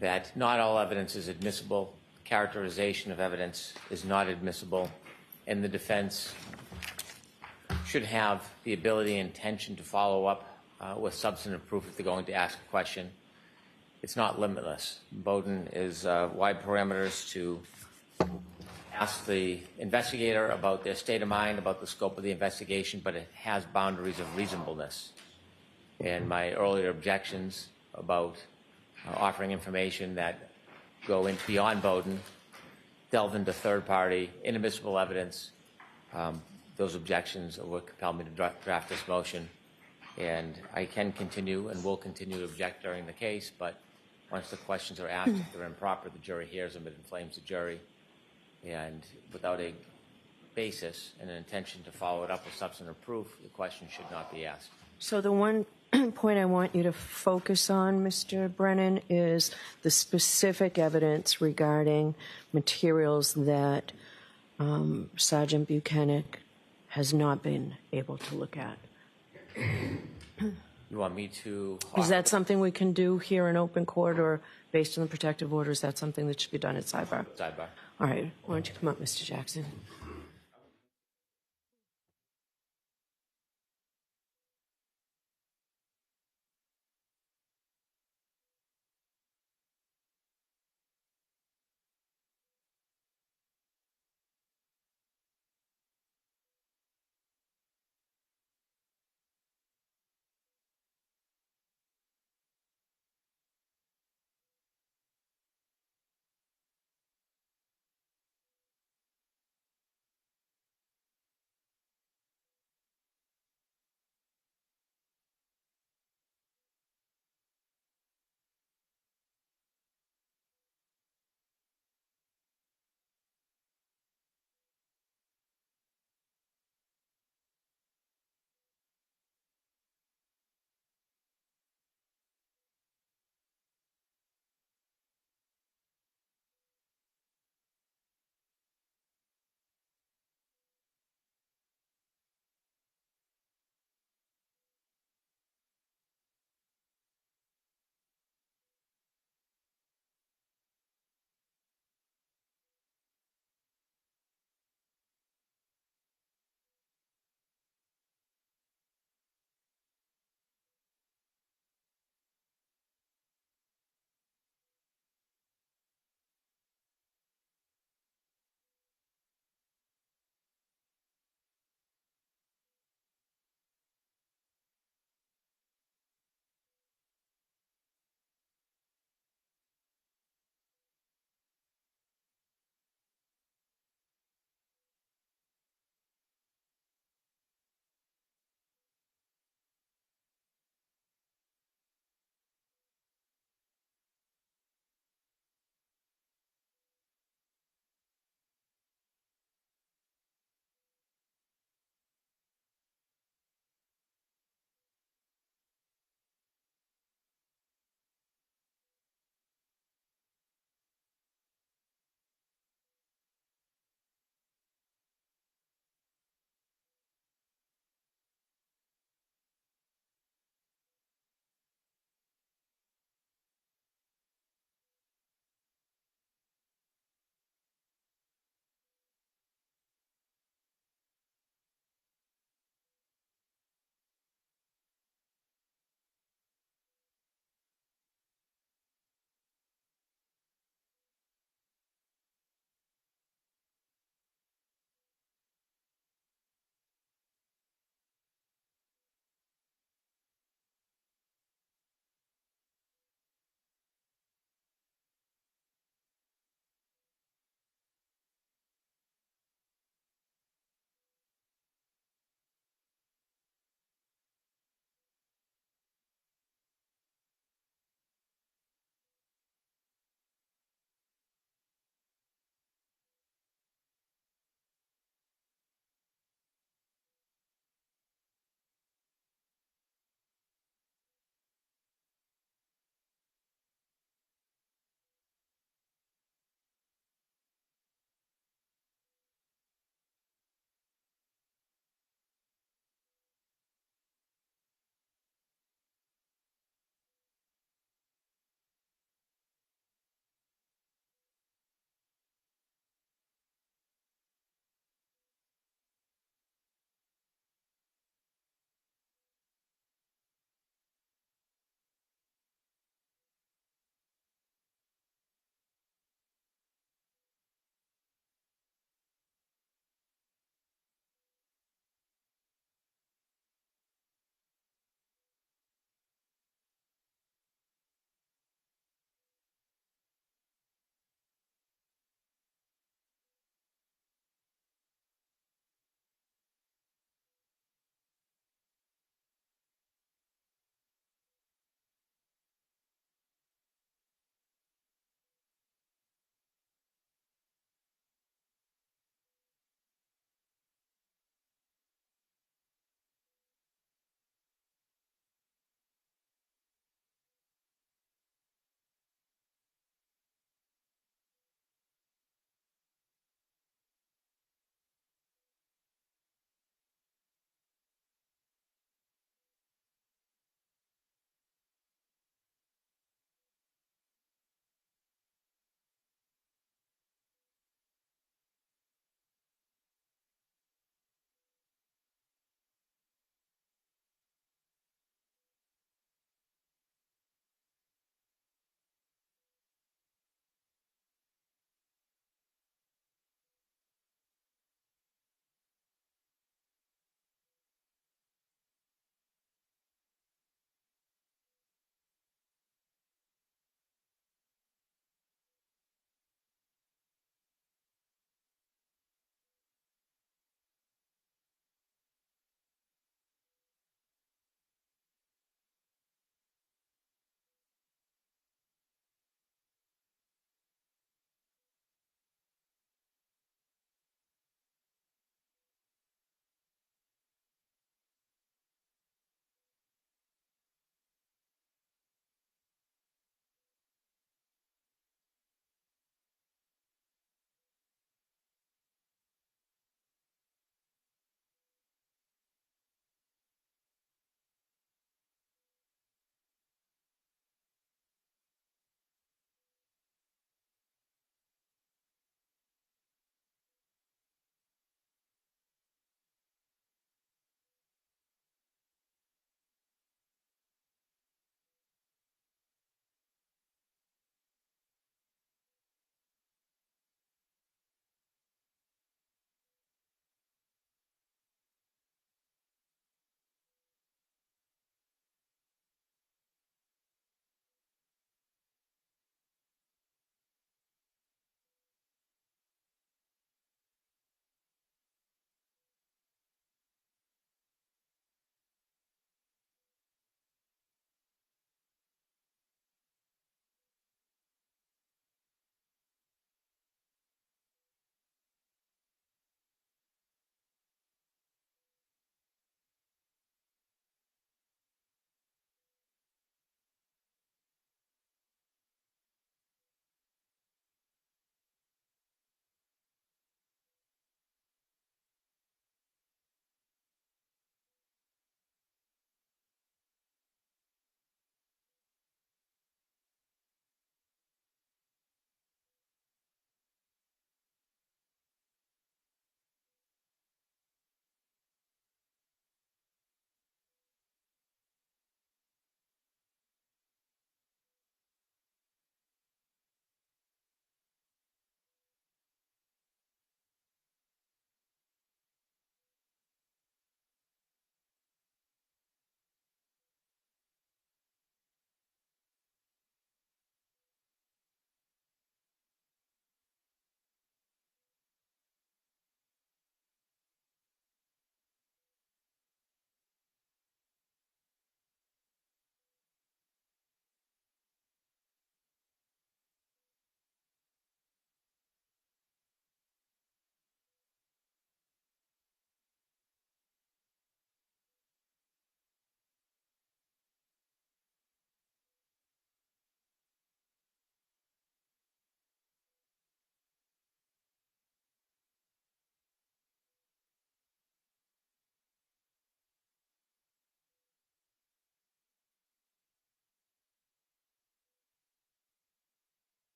that not all evidence is admissible, characterization of evidence is not admissible, and the defense should have the ability and intention to follow up with substantive proof if they're going to ask a question. It's not limitless. Bowdoin is wide parameters to ask the investigator about their state of mind, about the scope of the investigation, but it has boundaries of reasonableness. And my earlier objections about offering information that go into beyond Bowdoin, delve into third-party, inadmissible evidence, those objections will compel me to draft this motion. And I can continue and will continue to object during the case, but once the questions are asked, if they're improper, the jury hears them, it inflames the jury. And without a basis and an intention to follow it up with substantive proof, the question should not be asked. So the one point I want you to focus on, Mr. Brennan, is the specific evidence regarding materials that Sergeant Buchanan has not been able to look at. You want me to... Is that something we can do here in open court, or based on the protective order, is that something that should be done at sidebar? Sidebar. All right. Why don't you come up, Mr. Jackson?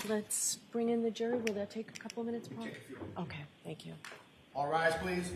let's bring in the jury. Will that take a couple minutes, Paul? Okay, thank you. All rise, please.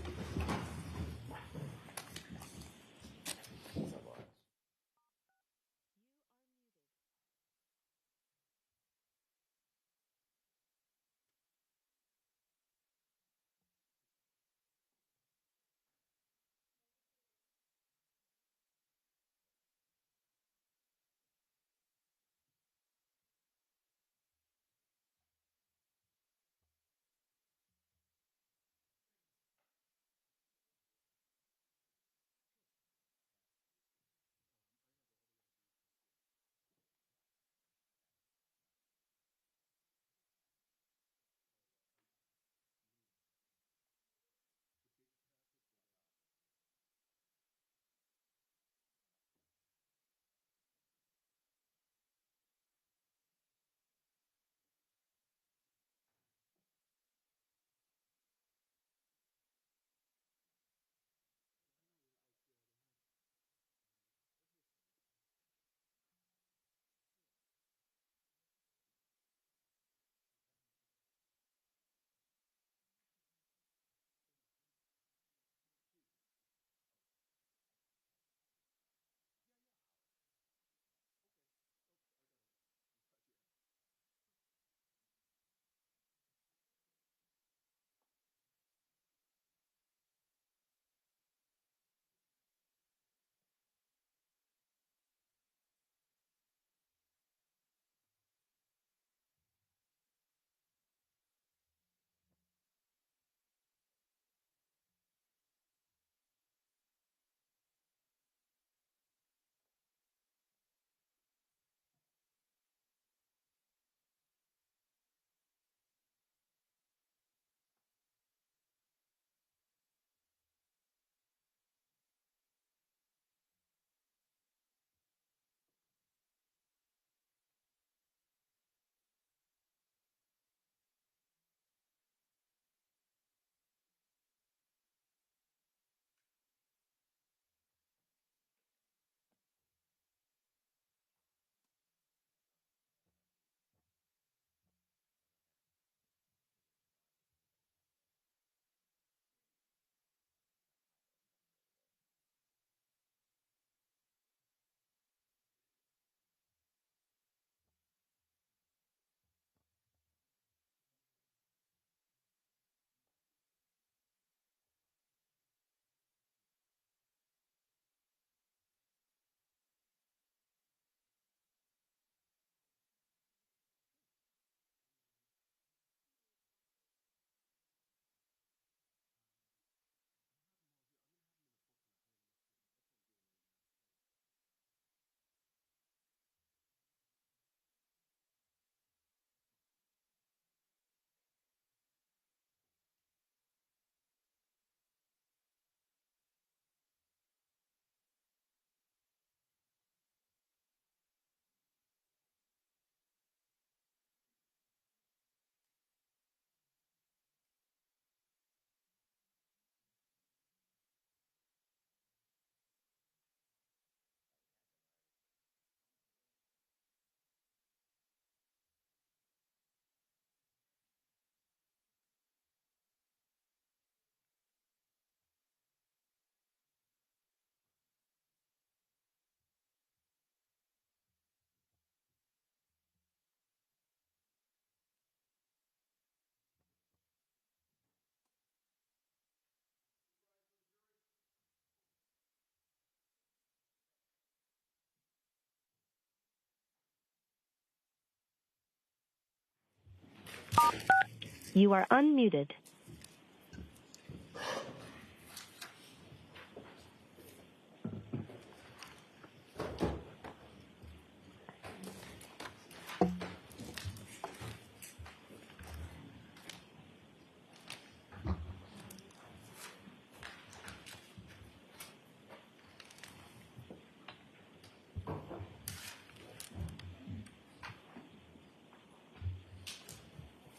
You are unmuted.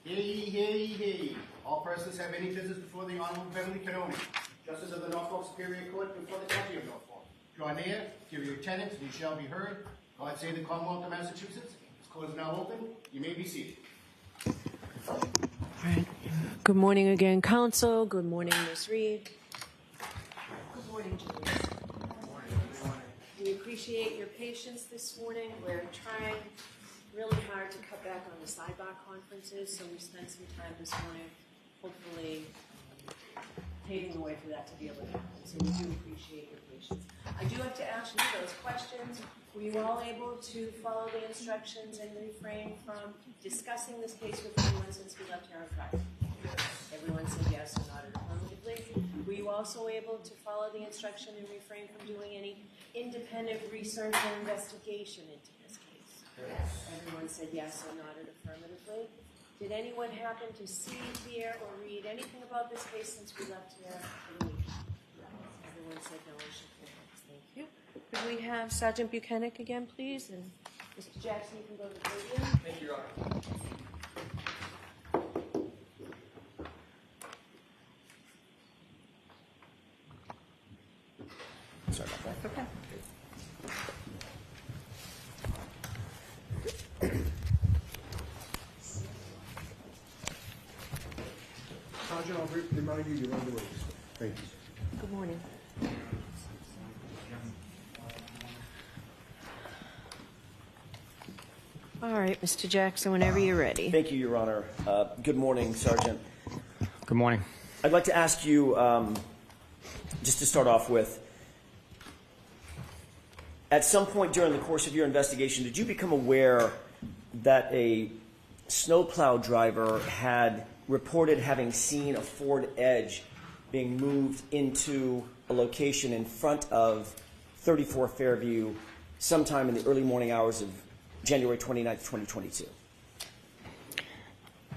Hear ye, hear ye, hear ye. All persons have any business before the Honorable Beverly Canoni, Justice of the Norfolk Superior Court before the County of Norfolk. Draw near, give your attendance, and you shall be heard. God save the Commonwealth of Massachusetts. Court is now open. You may be seated. All right. Good morning again, counsel. Good morning, Ms. Reed. Good morning, Julius. We appreciate your patience this morning. We're trying really hard to cut back on the sidebar conferences, so we spent some time this morning, hopefully paving the way for that to be able to happen. So we do appreciate your patience. I do have to ask you those questions. Were you all able to follow the instructions and refrain from discussing this case with anyone since we left here on Friday? Everyone said yes or nodded affirmatively. Were you also able to follow the instruction and refrain from doing any independent research or investigation into this case? Yes. Everyone said yes or nodded affirmatively. Did anyone happen to see, hear, or read anything about this case since we left here for the week? Everyone said no and shook their heads. Thank you. Could we have Sergeant Buchanan again, please? And Mr. Jackson, you can go to the podium. Thank you, Your Honor. Sorry about that. Okay. Sergeant, I'll remind you, you're on the way. Thank you, sir. Good morning. All right, Mr. Jackson, whenever you're ready. Thank you, Your Honor. Good morning, Sergeant. Good morning. I'd like to ask you, just to start off with, at some point during the course of your investigation, did you become aware that a snowplow driver had reported having seen a Ford Edge being moved into a location in front of 34 Fairview sometime in the early morning hours of January 29th, 2022?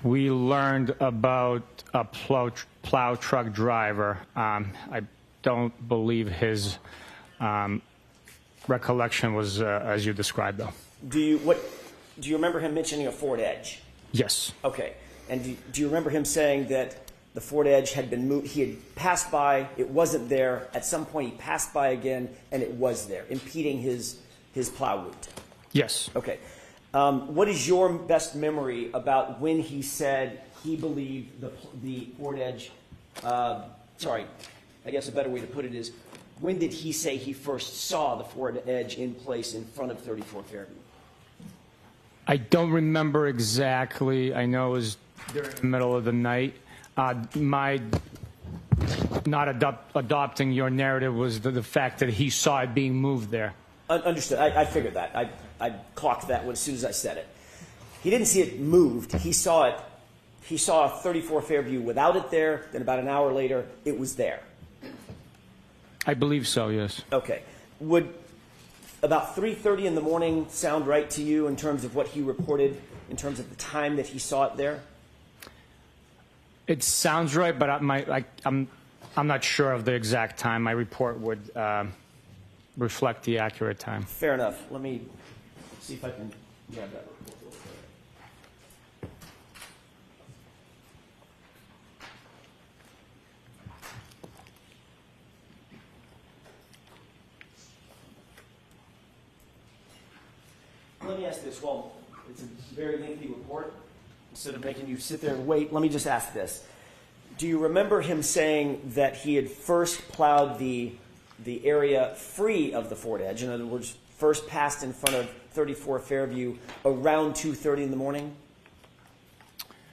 We learned about a plow truck driver. I don't believe his recollection was as you described, though. Do you remember him mentioning a Ford Edge? Yes. Okay. And do you remember him saying that the Ford Edge had been moved? He had passed by, it wasn't there. At some point, he passed by again, and it was there, impeding his plow route. Yes. Okay. What is your best memory about when he said he believed the Ford Edge? Sorry, I guess a better way to put it is, when did he say he first saw the Ford Edge in place in front of 34 Fairview? I don't remember exactly. I know it was during the middle of the night. My not adopting your narrative was the fact that he saw it being moved there. Understood. I figured that. I clocked that as soon as I said it. He didn't see it moved. He saw it. He saw 34 Fairview without it there. Then about an hour later, it was there. I believe so, yes. Okay. Would about 3:30 in the morning sound right to you in terms of what he reported, in terms of the time that he saw it there? It sounds right, but I'm not sure of the exact time. My report would reflect the accurate time. Fair enough. Let me see if I can grab that report real quick. Let me ask this. Well, it's a very lengthy report. Instead of making you sit there and wait, let me just ask this. Do you remember him saying that he had first plowed the area free of the Ford Edge? In other words, first passed in front of 34 Fairview around 2:30 in the morning?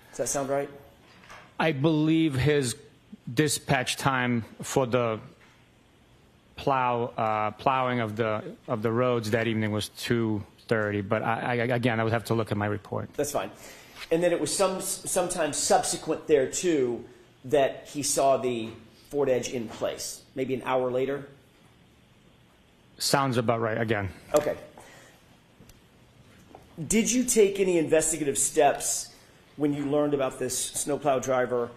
Does that sound right? I believe his dispatch time for the plowing of the roads that evening was 2:30. But again, I would have to look at my report. That's fine. And then it was sometime subsequent there too that he saw the Ford Edge in place. Maybe an hour later. Sounds about right. Again. Okay. Did you take any investigative steps when you learned about this snowplow driver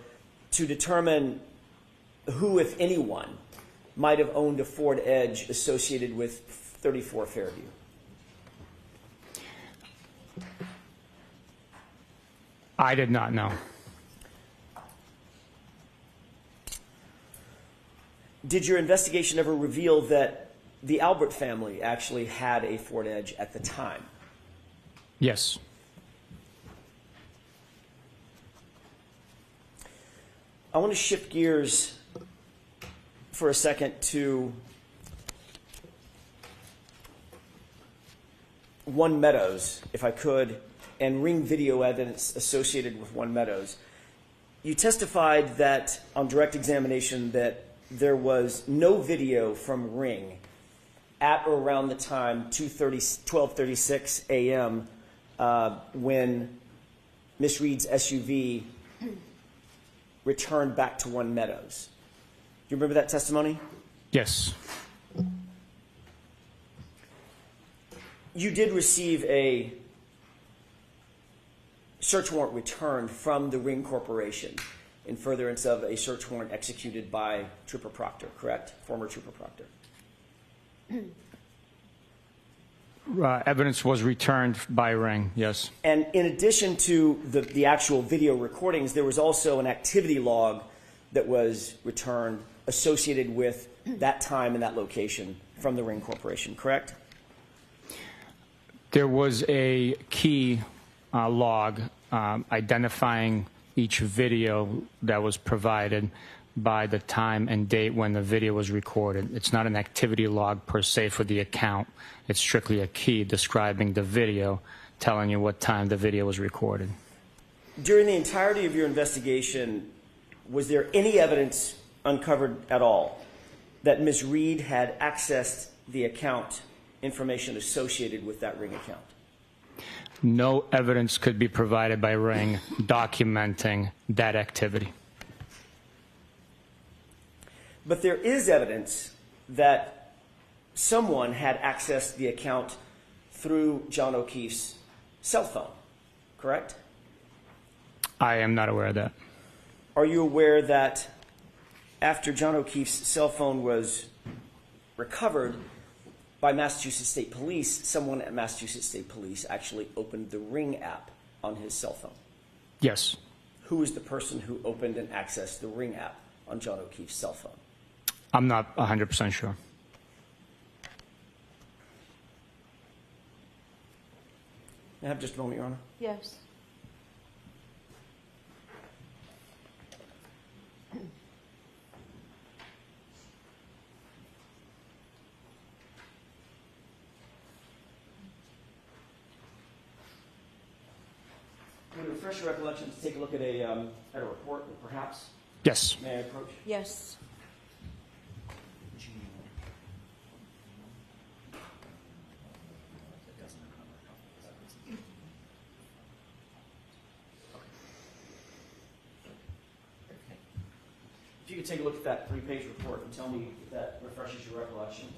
to determine who, if anyone, might have owned a Ford Edge associated with 34 Fairview? I did not know. Did your investigation ever reveal that the Albert family actually had a Ford Edge at the time? Yes. I want to shift gears for a second to One Meadows, if I could, and ring video evidence associated with One Meadows. You testified that on direct examination that there was no video from Ring at or around the time 12:36 a.m. When Miss Reed's SUV returned back to One Meadows. Do you remember that testimony? Yes. You did receive a search warrant returned from the Ring Corporation in furtherance of a search warrant executed by Trooper Proctor, correct? Former Trooper Proctor. Evidence was returned by Ring, yes. And in addition to the actual video recordings, there was also an activity log that was returned associated with that time and that location from the Ring Corporation, correct? There was a key log identifying each video that was provided by the time and date when the video was recorded. It's not an activity log per se for the account. It's strictly a key describing the video, telling you what time the video was recorded. During the entirety of your investigation, was there any evidence uncovered at all that Ms. Reed had accessed the account information associated with that Ring account? No evidence could be provided by Ring documenting that activity. But there is evidence that someone had accessed the account through John O'Keefe's cell phone, correct? I am not aware of that. Are you aware that after John O'Keefe's cell phone was recovered by Massachusetts State Police, someone at Massachusetts State Police actually opened the Ring app on his cell phone? Yes. Who is the person who opened and accessed the Ring app on John O'Keefe's cell phone? I'm not 100% sure. May I have just a moment, Your Honor? Yes. Would it refresh your recollection to take a look at a report, perhaps? Yes. May I approach? Yes. If you could take a look at that 3-page report and tell me if that refreshes your recollection.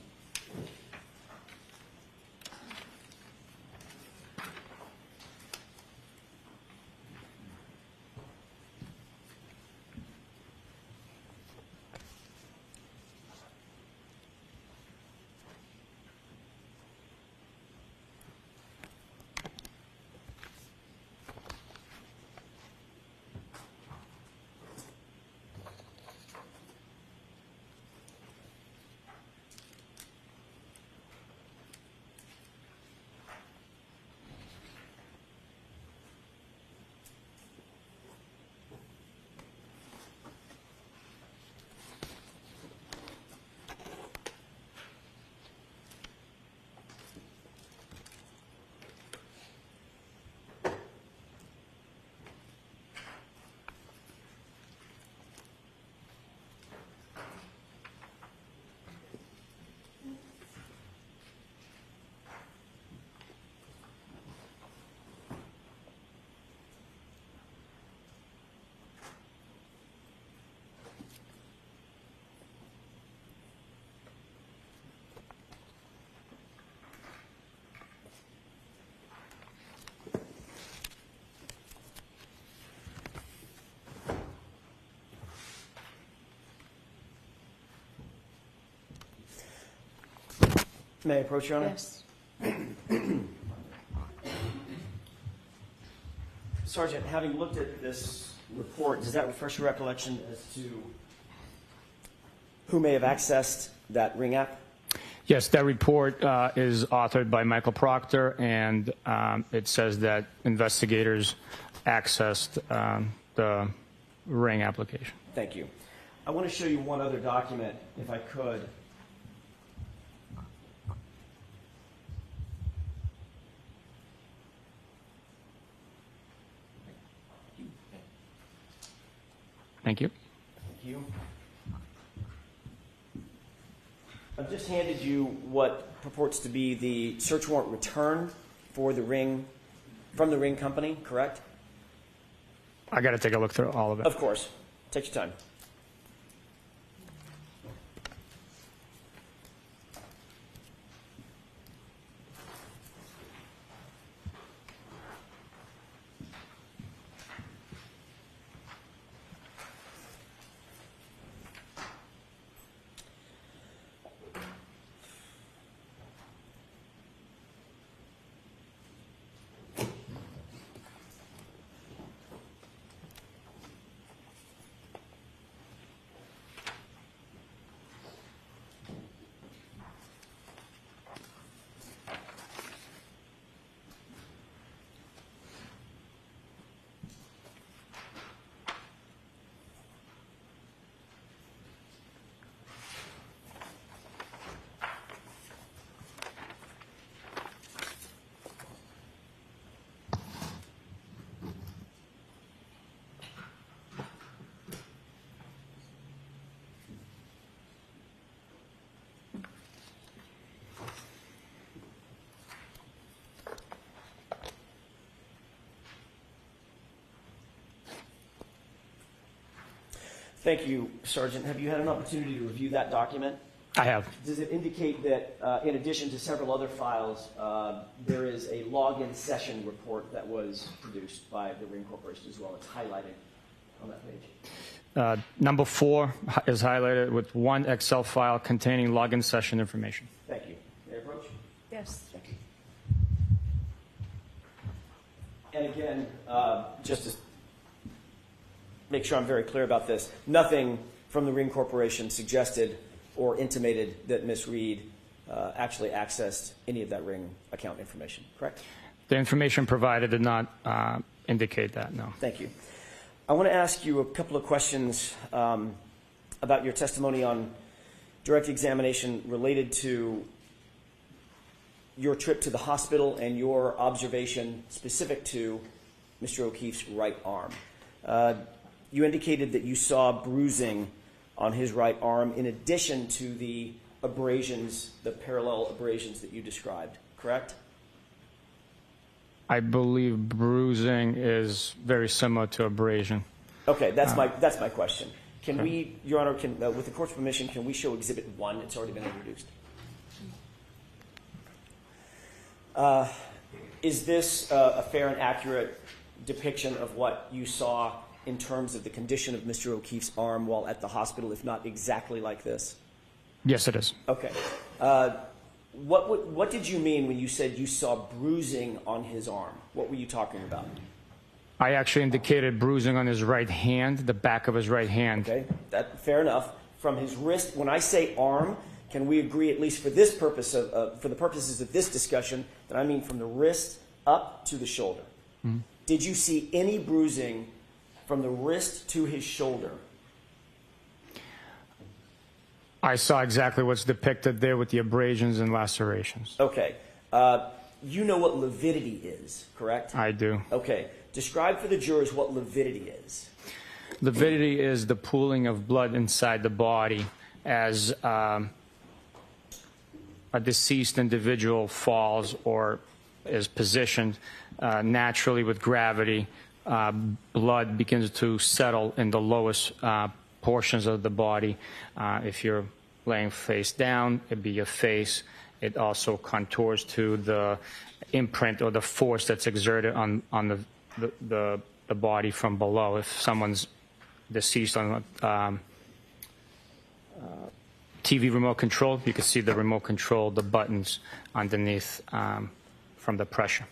May I approach, Your Honor? Yes. Sergeant, having looked at this report, does that refresh your recollection as to who may have accessed that Ring app? Yes, that report is authored by Michael Proctor, and it says that investigators accessed the ring application. Thank you. I want to show you one other document, if I could. Thank you. Thank you. I've just handed you what purports to be the search warrant return for the ring, from the ring company, correct? I got to take a look through all of it. Of course. Take your time. Thank you, Sergeant. Have you had an opportunity to review that document? I have. Does it indicate that, in addition to several other files, there is a login session report that was produced by the Ring Corporation as well? It's highlighted on that page. Number 4 is highlighted with one Excel file containing login session information. Thank you. May I approach? Yes. Thank you. And again, just to make sure I'm very clear about this, nothing from the Ring Corporation suggested or intimated that Ms. Reed actually accessed any of that Ring account information, correct? The information provided did not indicate that, no. Thank you. I want to ask you a couple of questions about your testimony on direct examination related to your trip to the hospital and your observation specific to Mr. O'Keefe's right arm. You indicated that you saw bruising on his right arm in addition to the abrasions, the parallel abrasions that you described, correct? I believe bruising is very similar to abrasion. Okay, that's my question. Can we, Your Honor, with the court's permission, can we show Exhibit 1? It's already been introduced. Is this a fair and accurate depiction of what you saw in terms of the condition of Mr. O'Keefe's arm while at the hospital, if not exactly like this? Yes, it is. Okay. What did you mean when you said you saw bruising on his arm? What were you talking about? I actually indicated bruising on his right hand, the back of his right hand. Okay, fair enough. From his wrist, when I say arm, can we agree, at least for this purpose for the purposes of this discussion, that I mean from the wrist up to the shoulder? Mm-hmm. Did you see any bruising from the wrist to his shoulder? I saw exactly what's depicted there with the abrasions and lacerations. Okay. You know what lividity is, correct? I do. Okay. Describe for the jurors what lividity is. Lividity is the pooling of blood inside the body as a deceased individual falls or is positioned naturally with gravity. Blood begins to settle in the lowest portions of the body. If you're laying face down, it'd be your face. It also contours to the imprint or the force that's exerted on the body from below. If someone's deceased on TV remote control, you can see the remote control, the buttons underneath from the pressure.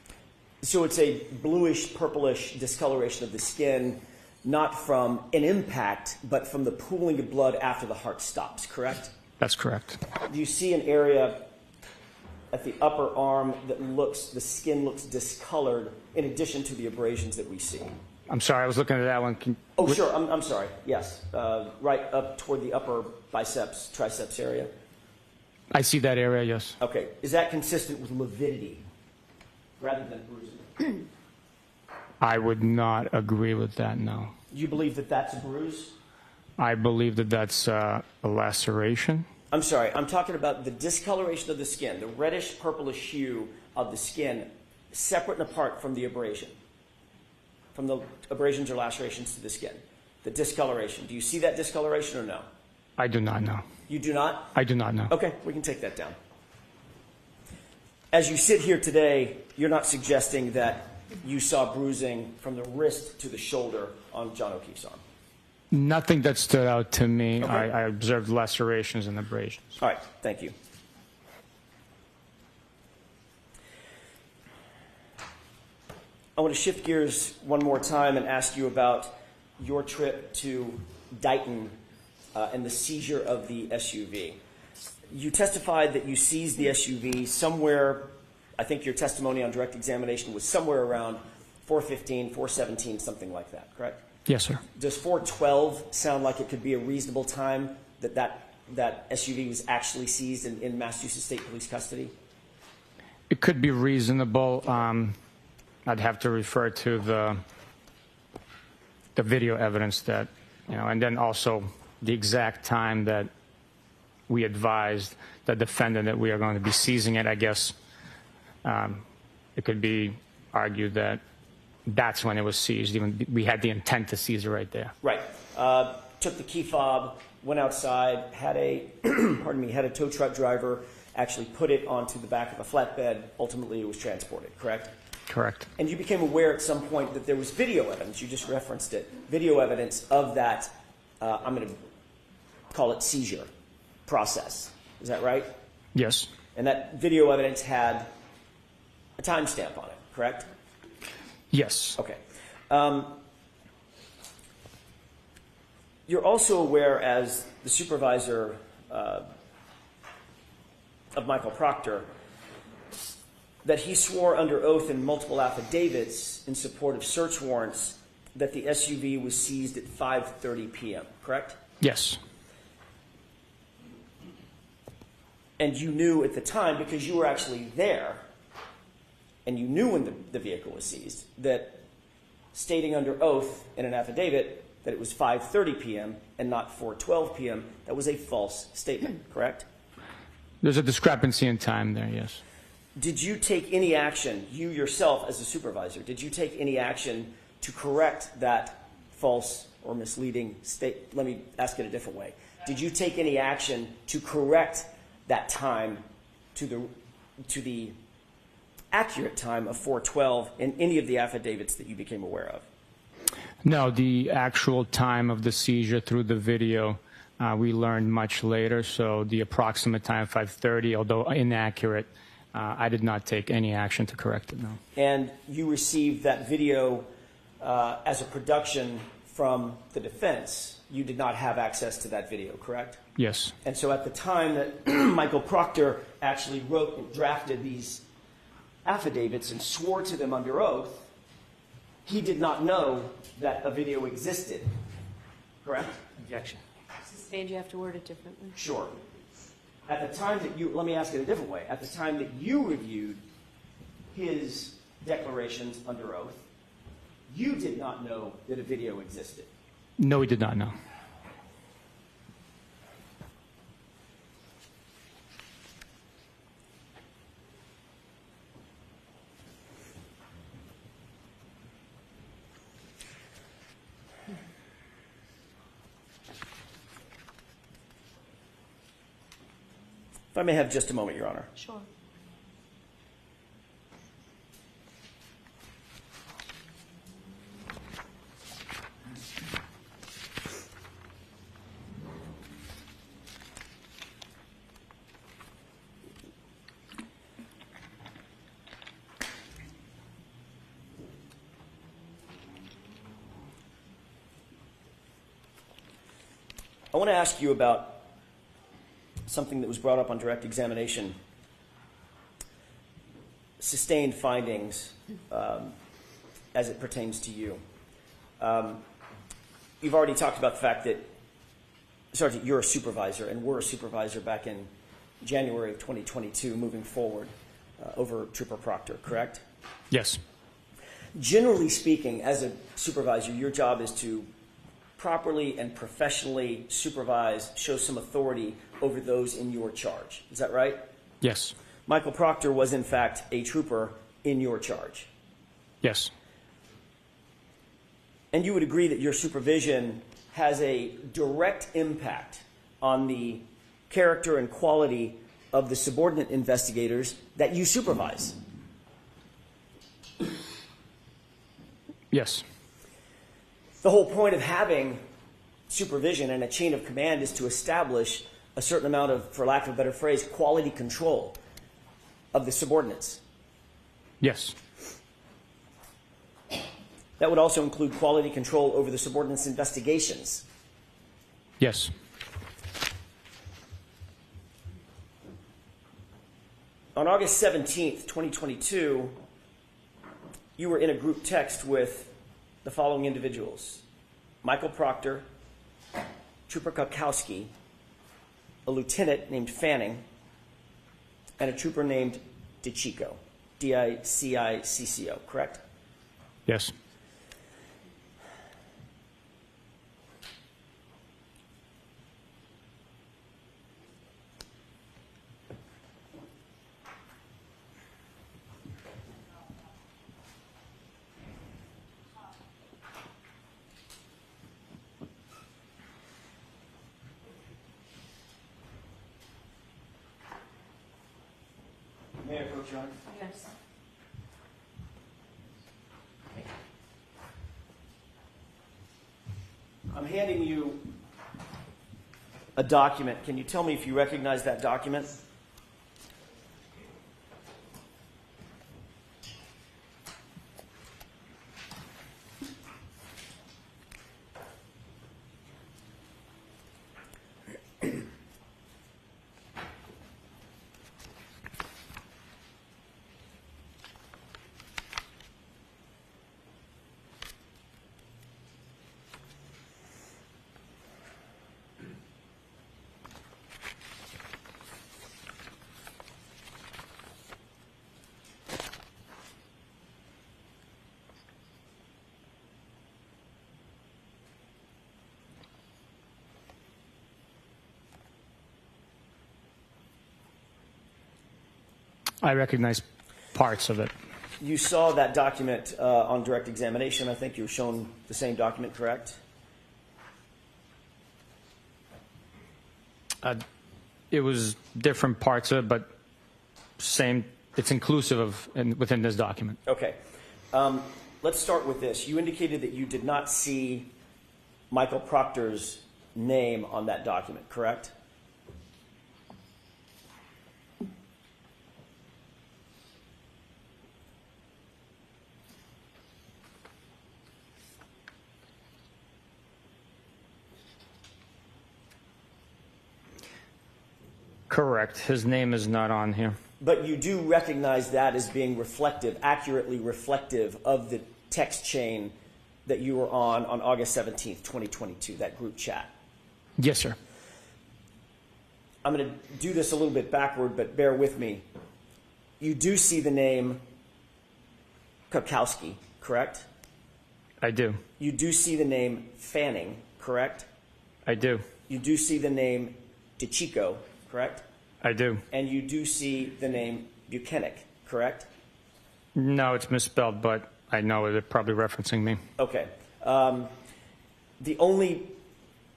So it's a bluish, purplish discoloration of the skin, not from an impact, but from the pooling of blood after the heart stops, correct? That's correct. Do you see an area at the upper arm that the skin looks discolored in addition to the abrasions that we see? I'm sorry, I was looking at that one. Sure. I'm sorry. Yes. Right up toward the upper biceps, triceps area. I see that area, yes. Okay. Is that consistent with lividity rather than bruising? I would not agree with that, no. You believe that that's a bruise? I believe that that's a laceration. I'm sorry. I'm talking about the discoloration of the skin, the reddish purplish hue of the skin, separate and apart from the abrasion, from the abrasions or lacerations to the skin. The discoloration. Do you see that discoloration or no? I do not know. You do not? I do not know. Okay, we can take that down. As you sit here today, you're not suggesting that you saw bruising from the wrist to the shoulder on John O'Keefe's arm? Nothing that stood out to me. Okay. I observed lacerations and abrasions. All right, thank you. I want to shift gears one more time and ask you about your trip to Dighton and the seizure of the SUV. You testified that you seized the SUV somewhere, I think your testimony on direct examination was somewhere around 4:15, 4:17, something like that, correct? Yes, sir. Does 4:12 sound like it could be a reasonable time that SUV was actually seized in Massachusetts State Police custody? It could be reasonable. I'd have to refer to the video evidence that, and then also the exact time that we advised the defendant that we are going to be seizing it. I guess it could be argued that that's when it was seized. Even we had the intent to seize it right there. Right. Took the key fob, went outside, had a had a tow truck driver actually put it onto the back of a flatbed. Ultimately, it was transported. Correct. Correct. And you became aware at some point that there was video evidence. You just referenced it. Video evidence of that. I'm going to call it seizure process. Is that right? Yes. And that video evidence had a timestamp on it. Correct. Yes. Okay. You're also aware, as the supervisor of Michael Proctor, that he swore under oath in multiple affidavits in support of search warrants that the SUV was seized at 5:30 p.m., correct? Yes. And you knew at the time, because you were actually there, and you knew when the vehicle was seized, that stating under oath in an affidavit that it was 5:30 p.m. and not 4:12 p.m., that was a false statement, correct? There's a discrepancy in time there, yes. Did you take any action, you yourself as a supervisor, did you take any action to correct that false or misleading state? Let me ask it a different way. Did you take any action to correct that time to the accurate time of 4:12 in any of the affidavits that you became aware of? No, the actual time of the seizure through the video we learned much later, so the approximate time, 5:30, although inaccurate, I did not take any action to correct it, no. And you received that video as a production from the defense. You did not have access to that video, correct? Yes. And so at the time that Michael Proctor actually wrote and drafted these affidavits and swore to them under oath, he did not know that a video existed, correct? Objection. Sustained, you have to word it differently. Sure. At the time that you, let me ask it a different way. At the time that you reviewed his declarations under oath, you did not know that a video existed. No, we did not know. If I may have just a moment, Your Honor. Sure. I want to ask you about something that was brought up on direct examination sustained findings as it pertains to you. You've already talked about the fact that, Sergeant, you're a supervisor, and we're a supervisor back in January of 2022 moving forward over Trooper Proctor, correct? Yes. Generally speaking, as a supervisor, your job is to properly and professionally supervise, show some authority over those in your charge. Is that right? Yes. Michael Proctor was, in fact, a trooper in your charge. Yes. And you would agree that your supervision has a direct impact on the character and quality of the subordinate investigators that you supervise. Yes. The whole point of having supervision and a chain of command is to establish a certain amount of, for lack of a better phrase, quality control of the subordinates. Yes. That would also include quality control over the subordinates' investigations. Yes. On August 17th, 2022, you were in a group text with the following individuals: Michael Proctor, Trooper Kukowski, a lieutenant named Fanning, and a trooper named DiCicco, D-I-C-I-C-C-O, correct? Yes. May I approach, Your Honor? Yes. I'm handing you a document. Can you tell me if you recognize that document? I recognize parts of it. You saw that document on direct examination. I think you were shown the same document, correct? It was different parts of it, but same. It's inclusive of within this document. Okay. Let's start with this. You indicated that you did not see Michael Proctor's name on that document, correct? Correct. His name is not on here. But you do recognize that as being reflective, accurately reflective of the text chain that you were on August 17th, 2022, that group chat. Yes, sir. I'm going to do this a little bit backward, but bear with me. You do see the name Kukowski, correct? I do. You do see the name Fanning, correct? I do. You do see the name DiCicco, correct? I do. And you do see the name Buchanan, correct? No, it's misspelled, but I know they're probably referencing me. Okay. The only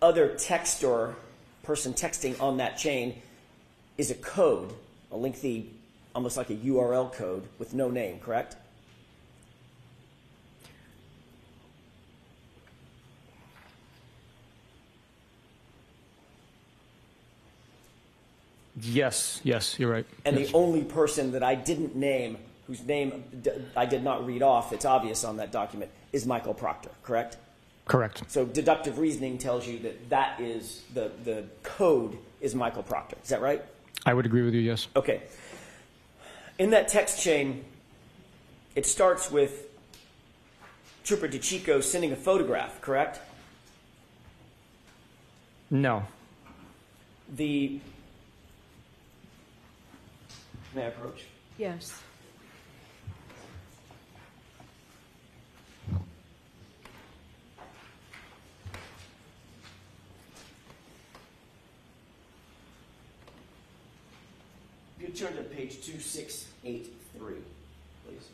other text or person texting on that chain is a code, a lengthy, almost like a URL code with no name, correct? Yes, you're right. And yes. the only person that I didn't name, whose name I did not read off, it's obvious on that document, is Michael Proctor, correct? Correct. So deductive reasoning tells you that that is the code is Michael Proctor. Is that right? I would agree with you, yes. Okay. In that text chain, it starts with Trooper DeChico sending a photograph, correct? No. May I approach? Yes. You can turn to page 2683, please.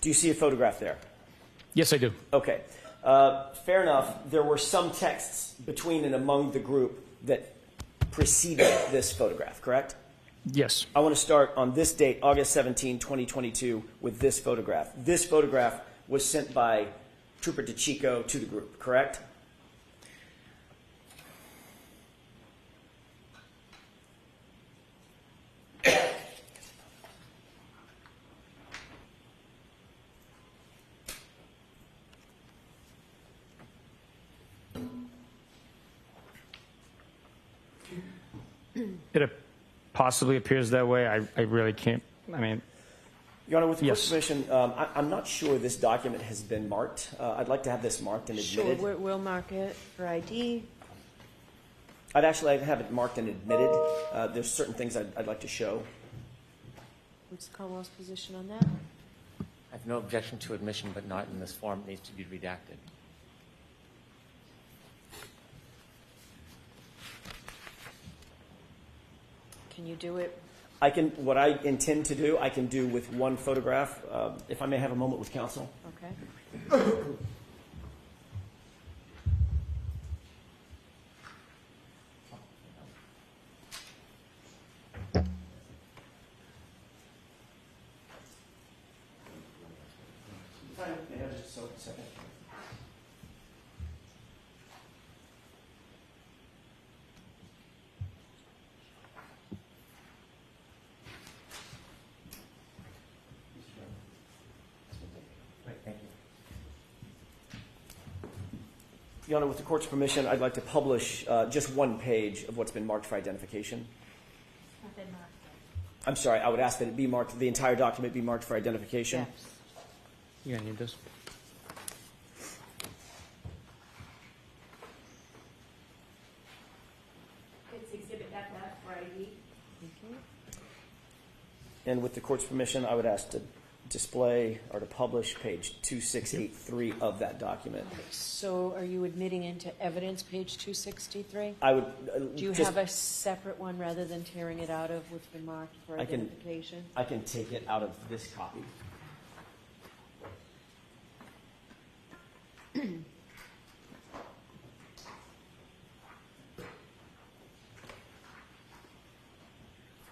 Do you see a photograph there? Yes, I do. Okay. Fair enough. There were some texts between and among the group that preceded this photograph, correct? Yes. I want to start on this date, August 17, 2022, with this photograph. This photograph was sent by Trooper DeChico to the group, correct? It possibly appears that way. I really can't. I mean, Your Honor, with the Yes. court's permission, I'm not sure this document has been marked. I'd like to have this marked and admitted. Sure, we'll mark it for ID. I'd actually like to have it marked and admitted. There's certain things I'd like to show. What's the Commonwealth's position on that? I have no objection to admission, but not in this form. It needs to be redacted. Can you do it? What I intend to do, I can do with one photograph. If I may have a moment with counsel. Okay. May I have just a second? Right, thank you. Your Honor, with the court's permission, I'd like to publish just one page of what's been marked for identification. I'm sorry, I would ask that it be marked, the entire document be marked for identification. Yes. you're gonna need this. It's Exhibit FF for ID. And with the court's permission, I would ask to display or to publish page 2683 of that document. So are you admitting into evidence, page 263? I would Do you just, have a separate one rather than tearing it out of what's been marked for I can- identification? I can take it out of this copy.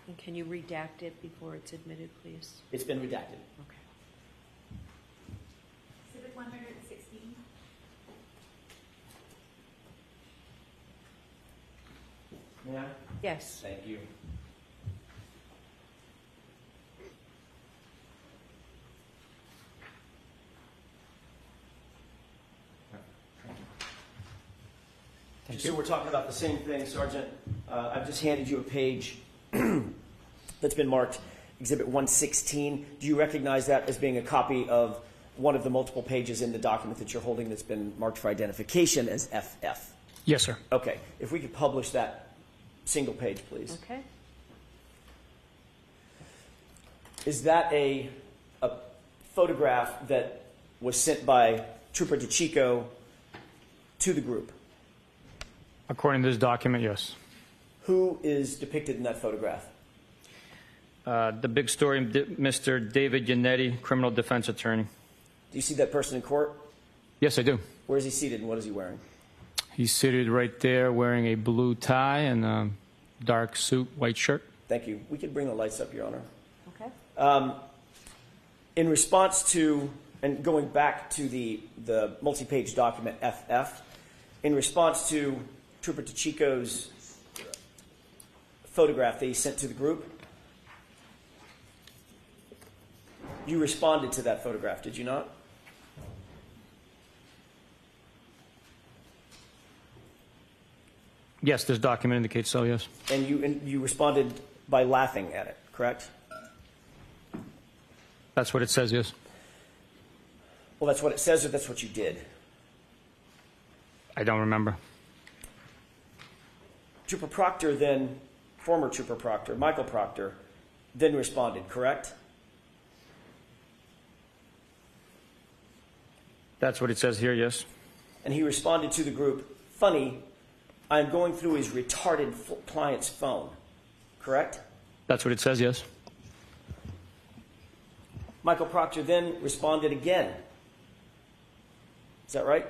And can you redact it before it's admitted, please? It's been redacted. Okay. Exhibit 116. May I? Yes. Thank you. Just so we're talking about the same thing, Sergeant, I've just handed you a page that's been marked Exhibit 116. Do you recognize that as being a copy of one of the multiple pages in the document that you're holding that's been marked for identification as FF? Yes, sir. Okay. If we could publish that single page, please. Okay. Is that a photograph that was sent by Trooper DeChico to the group? According to this document, yes. Who is depicted in that photograph? The big story, Mr. David Yannetti, criminal defense attorney. Do you see that person in court? Yes, I do. Where is he seated and what is he wearing? He's seated right there wearing a blue tie and a dark suit, white shirt. Thank you. We could bring the lights up, Your Honor. Okay. In response to, and going back to the multi-page document FF, in response to Trooper DeChico's photograph that he sent to the group, you responded to that photograph, did you not? Yes, this document indicates so, yes. And you responded by laughing at it, correct? That's what it says, yes. Well, that's what it says, or that's what you did? I don't remember. Trooper Proctor then, former Trooper Proctor, Michael Proctor, then responded, correct? That's what it says here, yes. And he responded to the group, funny, I'm going through his retarded client's phone, correct? That's what it says, yes. Michael Proctor then responded again. Is that right?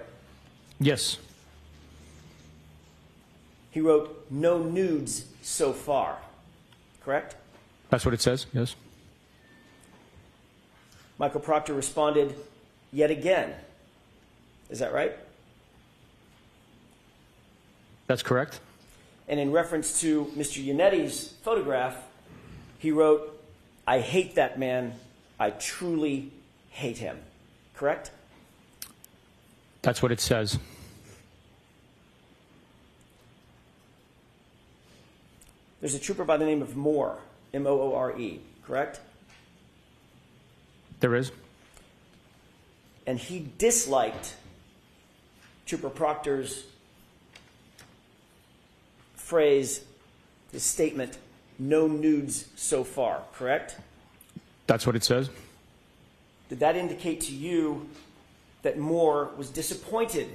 Yes. He wrote, no nudes so far, correct? That's what it says, yes. Michael Proctor responded yet again. Is that right? That's correct. And in reference to Mr. Yanetti's photograph, he wrote, I hate that man. I truly hate him. Correct? That's what it says. There's a trooper by the name of Moore, M-O-O-R-E, correct? There is. And he disliked Trooper Proctor's phrase, his statement, no nudes so far, correct? That's what it says. Did that indicate to you that Moore was disappointed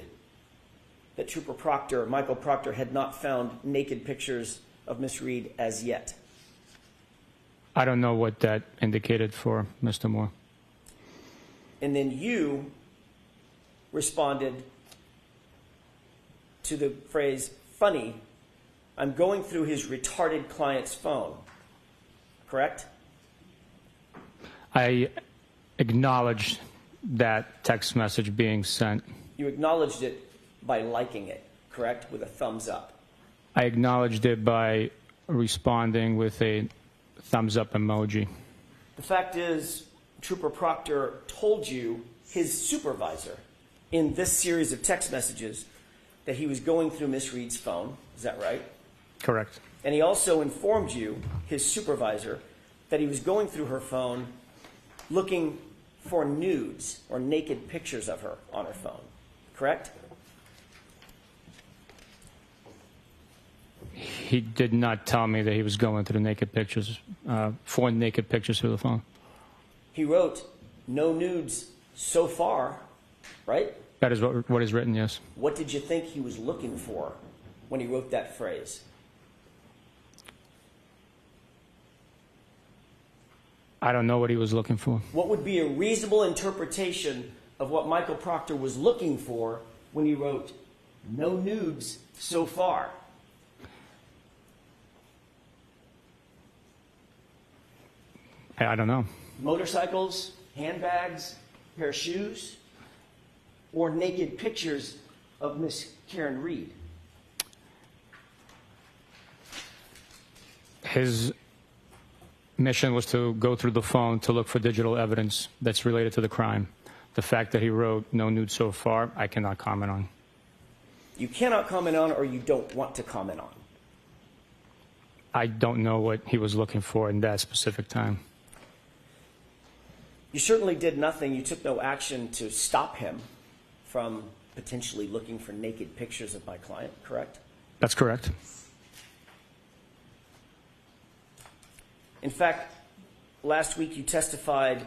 that Trooper Proctor, Michael Proctor, had not found naked pictures of Miss Reed as yet? I don't know what that indicated for Mr. Moore. And then you responded to the phrase, funny, I'm going through his retarded client's phone, correct? I acknowledged that text message being sent. You acknowledged it by liking it, correct? With a thumbs up. I acknowledged it by responding with a thumbs up emoji. The fact is, Trooper Proctor told you, his supervisor, in this series of text messages, that he was going through Miss Reed's phone. Is that right? Correct. And he also informed you, his supervisor, that he was going through her phone looking for nudes or naked pictures of her on her phone. Correct? He did not tell me that he was going through naked pictures, for naked pictures through the phone. He wrote, no nudes so far, right? That is what is written, yes. What did you think he was looking for when he wrote that phrase? I don't know what he was looking for. What would be a reasonable interpretation of what Michael Proctor was looking for when he wrote, no nudes so far? I don't know. Motorcycles, handbags, pair of shoes, or naked pictures of Miss Karen Reed? His mission was to go through the phone to look for digital evidence that's related to the crime. The fact that he wrote no nude so far, I cannot comment on. You cannot comment on, or you don't want to comment on? I don't know what he was looking for in that specific time. You certainly did nothing. You took no action to stop him from potentially looking for naked pictures of my client, correct? That's correct. In fact, last week you testified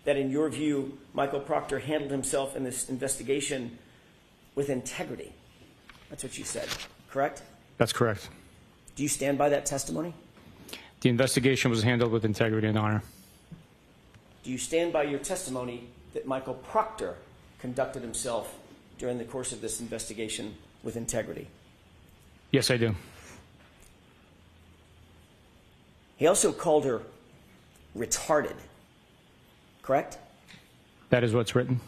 that in your view, Michael Proctor handled himself in this investigation with integrity. That's what you said, correct? That's correct. Do you stand by that testimony? The investigation was handled with integrity and honor. Do you stand by your testimony that Michael Proctor conducted himself during the course of this investigation with integrity? Yes, I do. He also called her retarded, correct? That is what's written.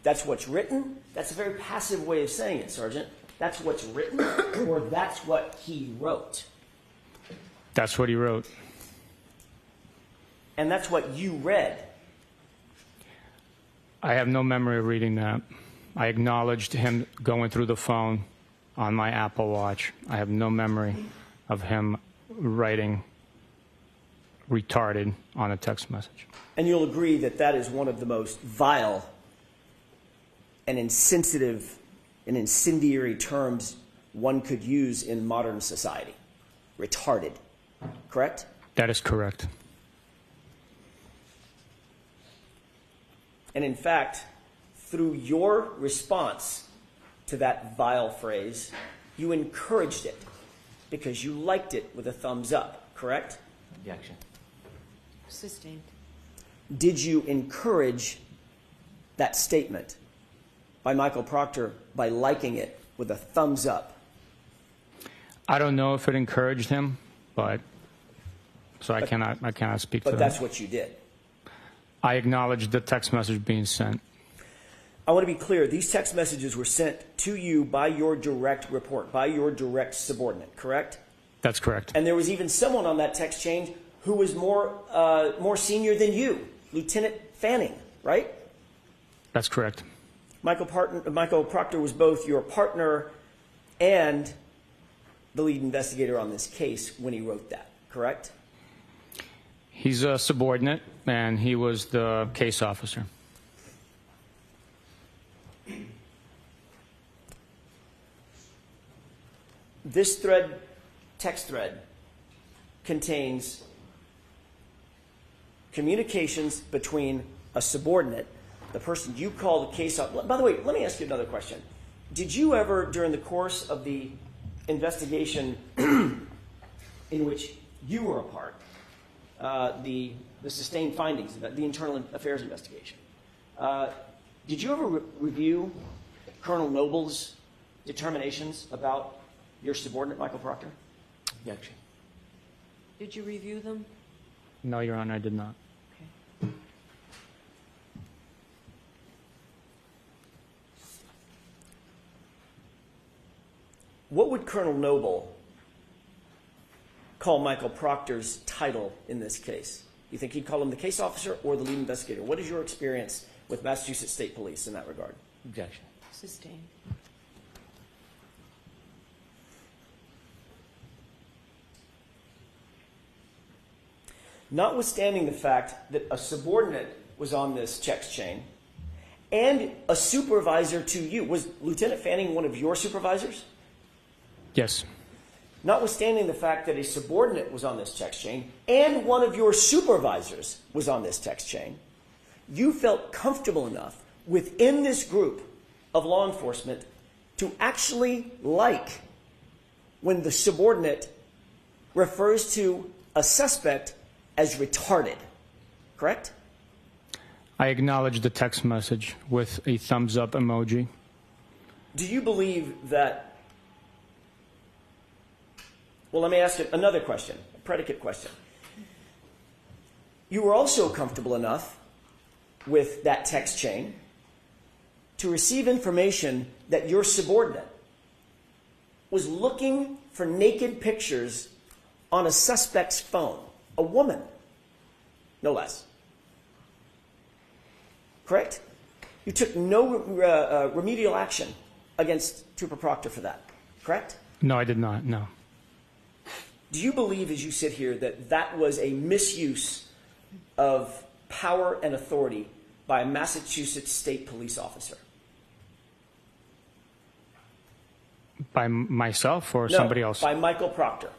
That's what's written? That's a very passive way of saying it, Sergeant. That's what's written, or that's what he wrote? That's what he wrote. And that's what you read? I have no memory of reading that. I acknowledged him going through the phone on my Apple Watch. I have no memory of him writing retarded on a text message. And you'll agree that that is one of the most vile and insensitive and incendiary terms one could use in modern society. Retarded. Correct? That is correct. And in fact, through your response to that vile phrase, you encouraged it because you liked it with a thumbs up, correct? Objection. Sustained. Did you encourage that statement by Michael Proctor by liking it with a thumbs up? I don't know if it encouraged him, but so I cannot speak to that. But that's what you did. I acknowledged the text message being sent. I want to be clear. These text messages were sent to you by your direct report, by your direct subordinate, correct? That's correct. And there was even someone on that text chain who was more senior than you, Lieutenant Fanning, right? That's correct. Michael Proctor was both your partner and the lead investigator on this case when he wrote that, correct? He's a subordinate, and he was the case officer. This thread, text thread, contains communications between a subordinate, the person you call the case officer. By the way, let me ask you another question. Did you ever, during the course of the investigation in which you were a part, the sustained findings, the internal affairs investigation, did you ever review Colonel Noble's determinations about your subordinate, Michael Proctor? Objection. Did you review them? No, Your Honor, I did not. Okay. What would Colonel Noble call Michael Proctor's title in this case? You think he'd call him the case officer or the lead investigator? What is your experience with Massachusetts State Police in that regard? Objection. Sustained. Notwithstanding the fact that a subordinate was on this text chain and a supervisor to you, was Lieutenant Fanning one of your supervisors? Yes. Notwithstanding the fact that a subordinate was on this text chain and one of your supervisors was on this text chain, you felt comfortable enough within this group of law enforcement to actually like when the subordinate refers to a suspect as retarded, correct? I acknowledged the text message with a thumbs up emoji. Do you believe that? Well, let me ask you another question, a predicate question. You were also comfortable enough with that text chain to receive information that your subordinate was looking for naked pictures on a suspect's phone, a woman, no less. Correct? You took no remedial action against Trooper Proctor for that, correct? No, I did not, no. Do you believe, as you sit here, that that was a misuse of power and authority by a Massachusetts State Police officer? By myself or No, somebody else? by Michael Proctor.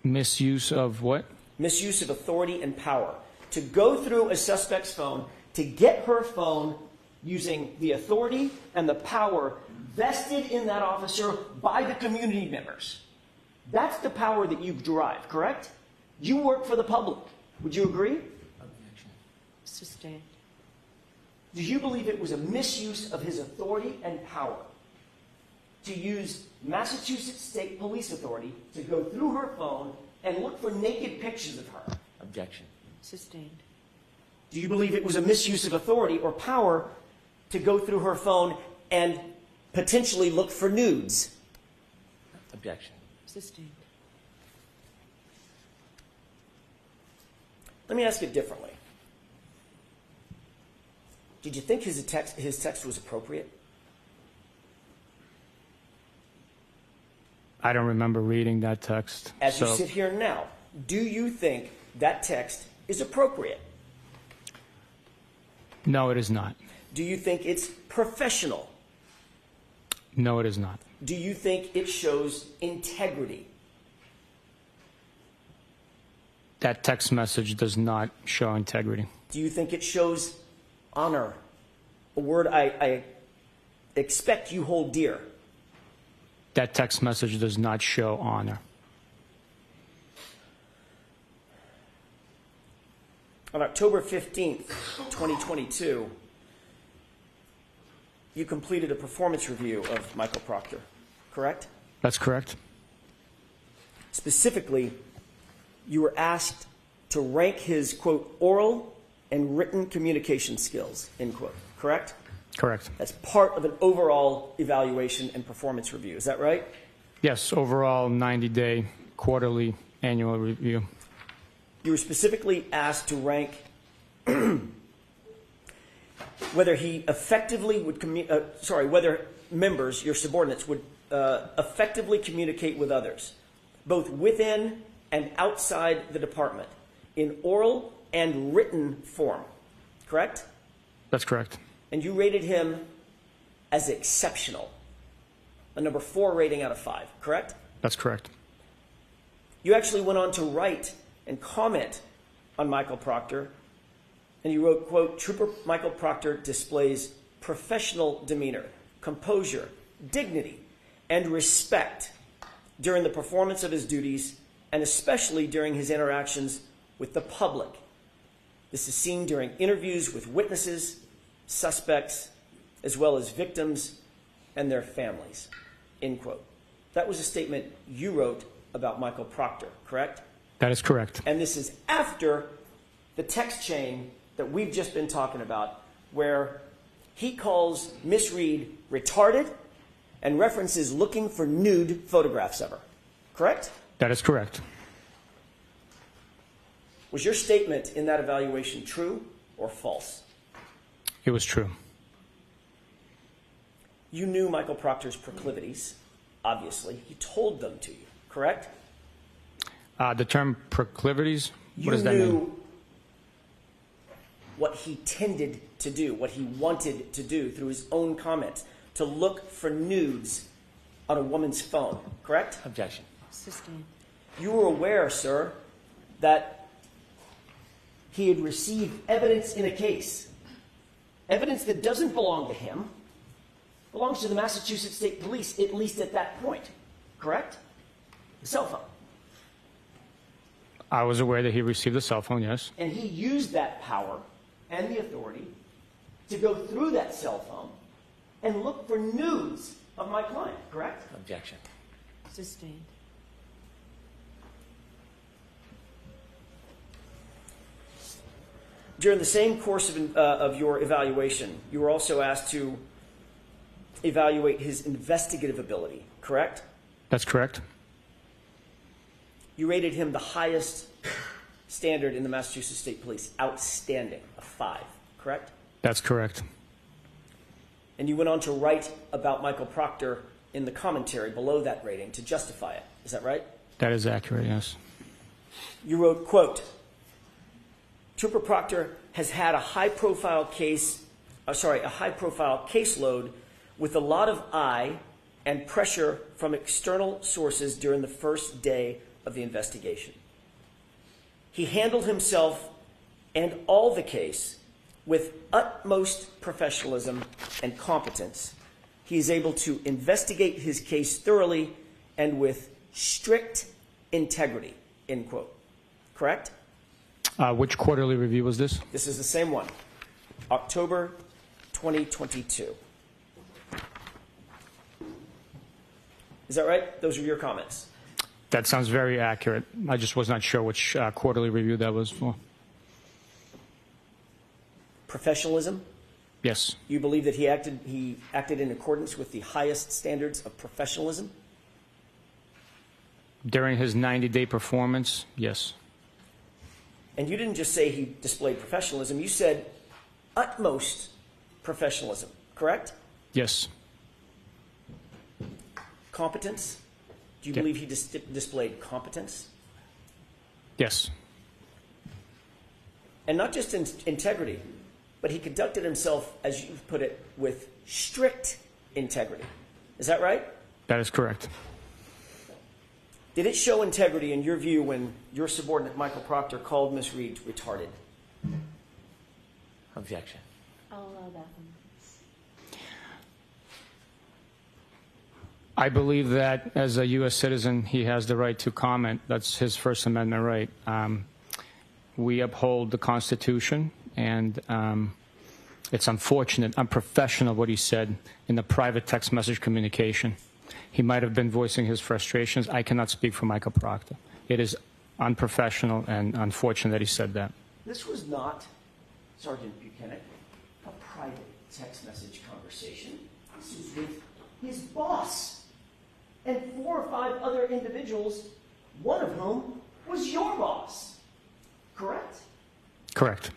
Misuse of what? Misuse of authority and power. To go through a suspect's phone, to get her phone using the authority and the power vested in that officer by the community members. That's the power that you've derived, correct? You work for the public. Would you agree? Objection. Sustained. Do you believe it was a misuse of his authority and power to use Massachusetts State Police Authority to go through her phone and look for naked pictures of her? Objection. Sustained. Do you believe it was a misuse of authority or power to go through her phone and potentially look for nudes? Objection. Sustained. Let me ask it differently. Did you think his text was appropriate? I don't remember reading that text. As you sit here now, do you think that text is appropriate? No, it is not. Do you think it's professional? No, it is not. Do you think it shows integrity? That text message does not show integrity. Do you think it shows honor? A word I expect you hold dear. That text message does not show honor. On October 15th, 2022, you completed a performance review of Michael Proctor, correct? That's correct. Specifically, you were asked to rank his, quote, oral and written communication skills, end quote, correct? Correct. That's part of an overall evaluation and performance review. Is that right? Yes, overall 90-day, quarterly, annual review. You were specifically asked to rank whether he effectively would whether members, your subordinates, would effectively communicate with others, both within and outside the department, in oral and written form, correct? That's correct. And you rated him as exceptional, a number 4 rating out of 5, correct? That's correct. You actually went on to write and comment on Michael Proctor, and you wrote, quote, Trooper Michael Proctor displays professional demeanor, composure, dignity, and respect during the performance of his duties, and especially during his interactions with the public. This is seen during interviews with witnesses, suspects, as well as victims and their families, end quote. That was a statement you wrote about Michael Proctor, correct? That is correct. And this is after the text chain that we've just been talking about, where he calls Miss Reed retarded and references looking for nude photographs of her, correct? That is correct. Was your statement in that evaluation true or false? It was true. You knew Michael Proctor's proclivities, obviously. He told them to you, correct? The term proclivities, what does that You mean? knew what he tended to do, what he wanted to do through his own comments, to look for nudes on a woman's phone, correct? Objection. Sustained. You were aware, sir, that he had received evidence in a case, evidence that doesn't belong to him, belongs to the Massachusetts State Police, at least at that point, correct? The cell phone. I was aware that he received a cell phone, yes. And he used that power and the authority to go through that cell phone and look for nudes of my client, correct? Objection. Sustained. During the same course of your evaluation, you were also asked to evaluate his investigative ability, correct? That's correct. You rated him the highest standard in the Massachusetts State Police, outstanding, a 5, correct? That's correct. And you went on to write about Michael Proctor in the commentary below that rating to justify it. Is that right? That is accurate, yes. You wrote, quote, Trooper Proctor has had a high-profile caseload with a lot of eye and pressure from external sources during the first day of the investigation. He handled himself and all the case with utmost professionalism and competence. He is able to investigate his case thoroughly and with strict integrity, end quote. Correct? Which quarterly review was this? This is the same one, October 2022. Is that right? Those are your comments. That sounds very accurate. I just was not sure which quarterly review that was for. Professionalism? Yes. You believe that he acted in accordance with the highest standards of professionalism? During his 90-day performance, yes. And you didn't just say he displayed professionalism, you said utmost professionalism, correct? Yes. Competence? Do you Yeah. believe he displayed competence? Yes. And not just in integrity, but he conducted himself, as you put it, with strict integrity. Is that right? That is correct. Did it show integrity in your view when your subordinate, Michael Proctor, called Miss Reed retarded? Objection. I'll allow that one. I believe that as a U.S. citizen, he has the right to comment. That's his First Amendment right. We uphold the Constitution, and it's unfortunate, unprofessional what he said in the private text message communication. He might have been voicing his frustrations. I cannot speak for Michael Proctor. It is unprofessional and unfortunate that he said that. This was not, Sergeant Buchanan, a private text message conversation. This was with his boss and 4 or 5 other individuals, one of whom was your boss. Correct? Correct.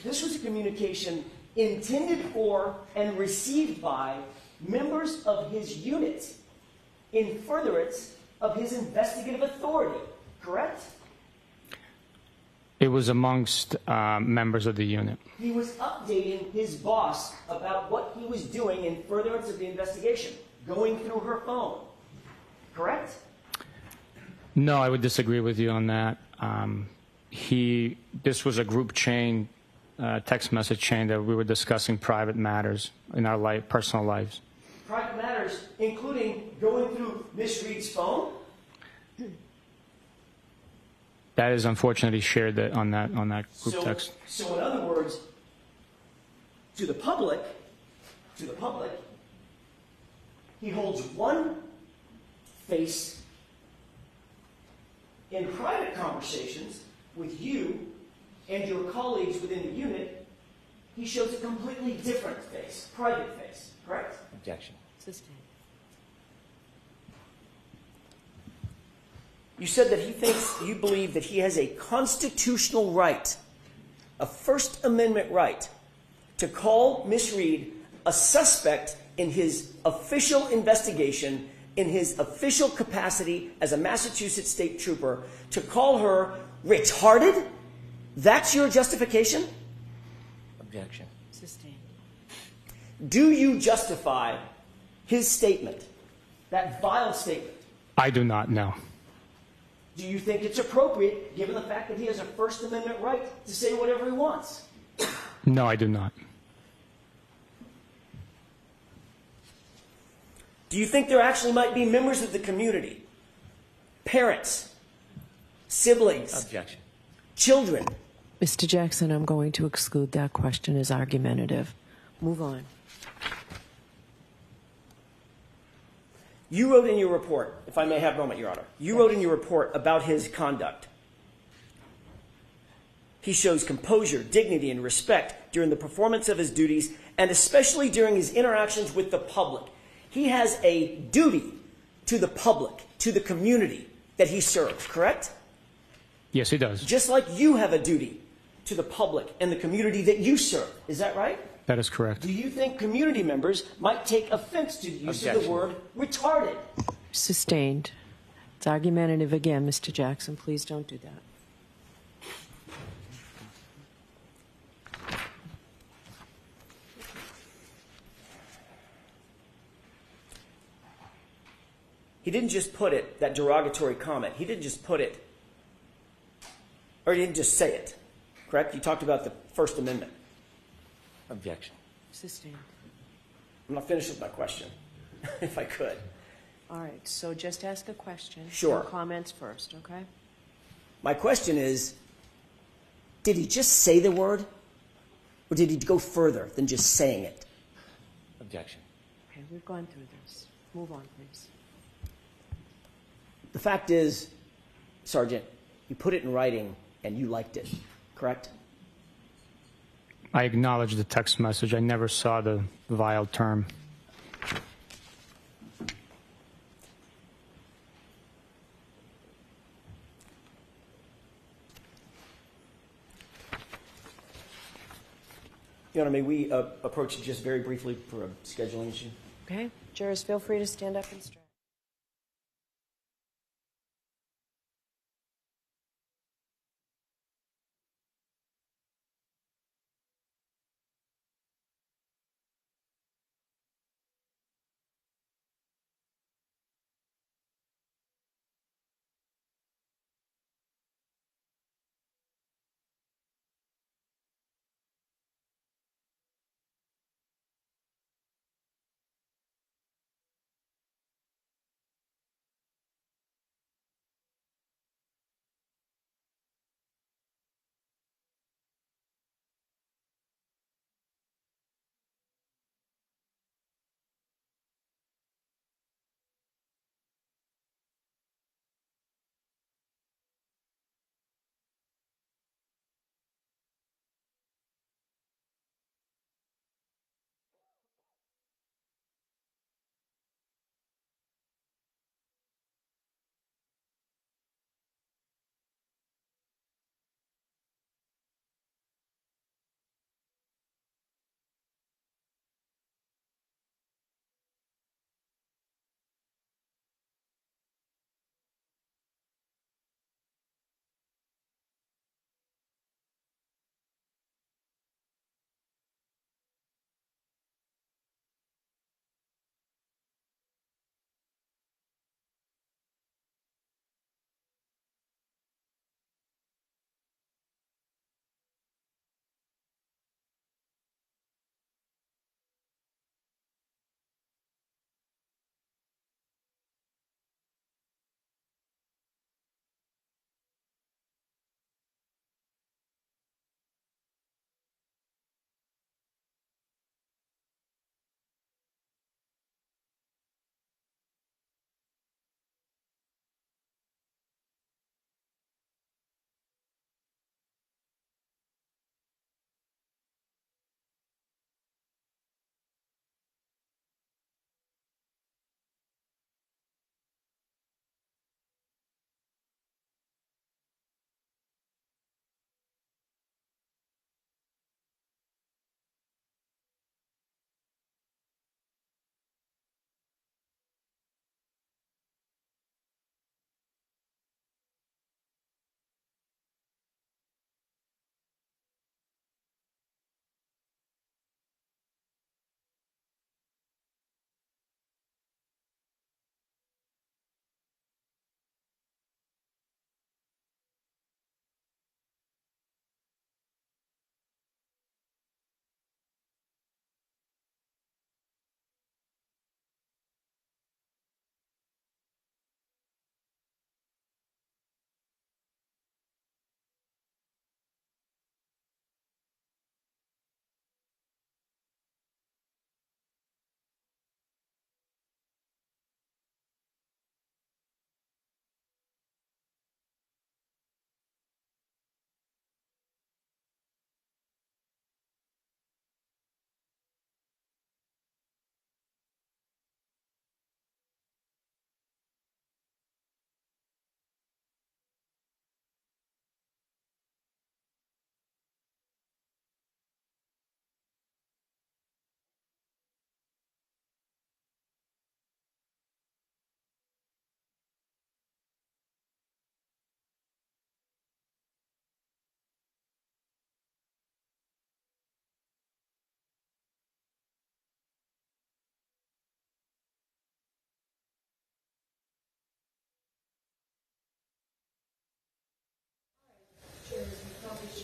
This was a communication intended for and received by members of his unit in furtherance of his investigative authority. Correct? It was amongst members of the unit. He was updating his boss about what he was doing in furtherance of the investigation, going through her phone. Correct? No, I would disagree with you on that. This was a group chain, text message chain that we were discussing private matters in our personal lives. Private matters, including going through Miss Reed's phone? That is unfortunate he shared that on that group text. So in other words, to the public, he holds one face in private conversations with you and your colleagues within the unit. He shows a completely different face, private face, correct? Objection. Sustained. You said that you believe that he has a constitutional right, a First Amendment right, to call Miss Reed a suspect in his official investigation, in his official capacity as a Massachusetts state trooper, to call her retarded? That's your justification? Objection. Sustained. Do you justify his statement, that vile statement? I do not know. Do you think it's appropriate, given the fact that he has a First Amendment right to say whatever he wants? No, I do not. Do you think there actually might be members of the community, parents, siblings, Objection. children? Mr. Jackson, I'm going to exclude that question as argumentative. Move on. You wrote in your report, if I may have a moment, Your Honor, you wrote in your report about his conduct. He shows composure, dignity, and respect during the performance of his duties, and especially during his interactions with the public. He has a duty to the public, to the community that he serves, correct? Yes, he does. Just like you have a duty to the public and the community that you serve. Is that right? That is correct. Do you think community members might take offense to the use of the Objection. word retarded? Sustained. It's argumentative again, Mr. Jackson. Please don't do that. He didn't just put it, that derogatory comment, he didn't just put it, or he didn't just say it, correct? You talked about the First Amendment. Objection. Sustained. I'm not finished with my question, if I could. All right, so just ask a question. Sure. No comments first, okay? My question is, did he just say the word, or did he go further than just saying it? Objection. Okay, we've gone through this. Move on, please. The fact is, Sergeant, you put it in writing and you liked it, correct? I acknowledge the text message. I never saw the vile term. Your Honor, may we approach it just very briefly for a scheduling issue? Okay, jurors, feel free to stand up and stretch.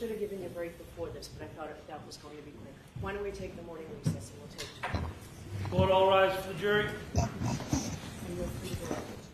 should have given you a break before this, but I thought that was going to be quick. Why don't we take the morning recess and we'll take 2. Court all rise for the jury. And we'll plead the record.